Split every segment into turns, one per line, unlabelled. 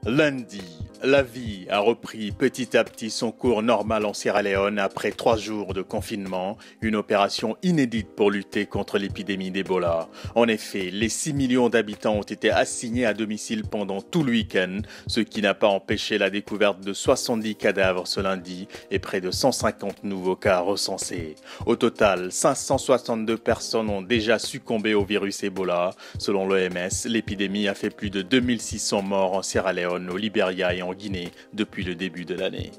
Lundi, la vie a repris petit à petit son cours normal en Sierra Leone après 3 jours de confinement, une opération inédite pour lutter contre l'épidémie d'Ebola. En effet, les 6 millions d'habitants ont été assignés à domicile pendant tout le week-end, ce qui n'a pas empêché la découverte de 70 cadavres ce lundi et près de 150 nouveaux cas recensés. Au total, 562 personnes ont déjà succombé au virus Ebola. Selon l'OMS, l'épidémie a fait plus de 2600 morts en Sierra Leone, au Libéria et en Guinée depuis le début de l'année.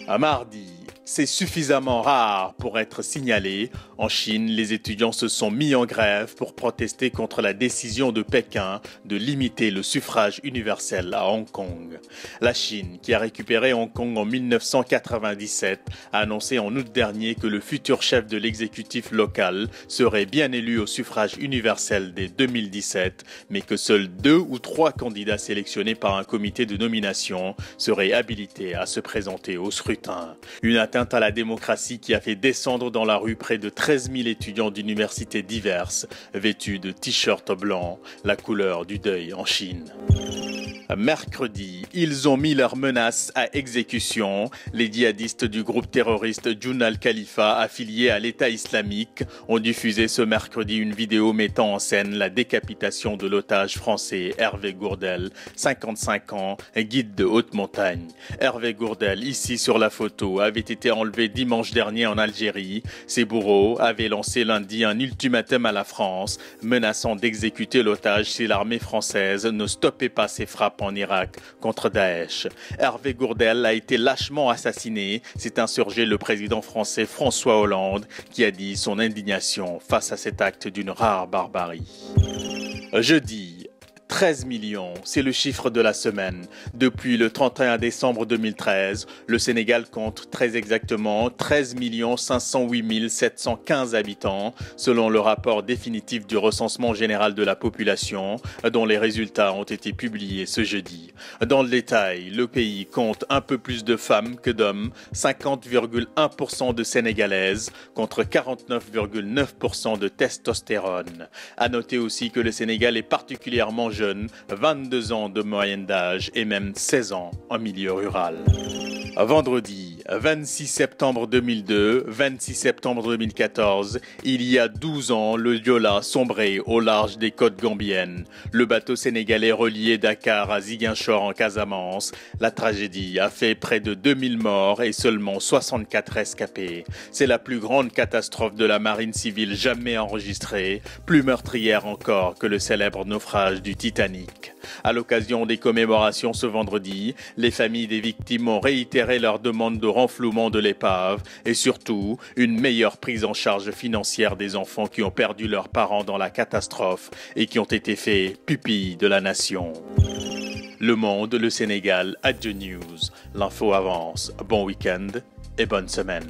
À mardi, c'est suffisamment rare pour être signalé. En Chine, les étudiants se sont mis en grève pour protester contre la décision de Pékin de limiter le suffrage universel à Hong Kong. La Chine, qui a récupéré Hong Kong en 1997, a annoncé en août dernier que le futur chef de l'exécutif local serait bien élu au suffrage universel dès 2017, mais que seuls 2 ou 3 candidats sélectionnés par un comité de nomination seraient habilités à se présenter au scrutin. Une atteinte à la démocratie qui a fait descendre dans la rue près de 13 000 étudiants d'universités diverses, vêtus de t-shirts blancs, la couleur du deuil en Chine. Mercredi, ils ont mis leurs menaces à exécution. Les djihadistes du groupe terroriste Jun al-Khalifa, affilié à l'État islamique, ont diffusé ce mercredi une vidéo mettant en scène la décapitation de l'otage français Hervé Gourdel, 55 ans, guide de haute montagne. Hervé Gourdel, ici sur la photo, avait été enlevé dimanche dernier en Algérie. Ses bourreaux avaient lancé lundi un ultimatum à la France, menaçant d'exécuter l'otage si l'armée française ne stoppait pas ses frappes en Irak contre Daesh. Hervé Gourdel a été lâchement assassiné, s'est insurgé le président français François Hollande, qui a dit son indignation face à cet acte d'une rare barbarie. Jeudi, 13 millions, c'est le chiffre de la semaine. Depuis le 31 décembre 2013, le Sénégal compte très exactement 13 508 715 habitants, selon le rapport définitif du recensement général de la population, dont les résultats ont été publiés ce jeudi. Dans le détail, le pays compte un peu plus de femmes que d'hommes, 50,1% de Sénégalaises contre 49,9% de testostérone. À noter aussi que le Sénégal est particulièrement jeune, 22 ans de moyenne d'âge et même 16 ans en milieu rural. Vendredi, 26 septembre 2002, 26 septembre 2014, il y a 12 ans, le Joola sombrait au large des côtes gambiennes. Le bateau sénégalais relié Dakar à Ziguinchor en Casamance. La tragédie a fait près de 2000 morts et seulement 64 rescapés. C'est la plus grande catastrophe de la marine civile jamais enregistrée, plus meurtrière encore que le célèbre naufrage du Titanic. À l'occasion des commémorations ce vendredi, les familles des victimes ont réitéré leur demande de renflouement de l'épave et surtout une meilleure prise en charge financière des enfants qui ont perdu leurs parents dans la catastrophe et qui ont été faits pupilles de la nation. Le Monde, le Sénégal, Adjo News. L'info avance. Bon week-end et bonne semaine.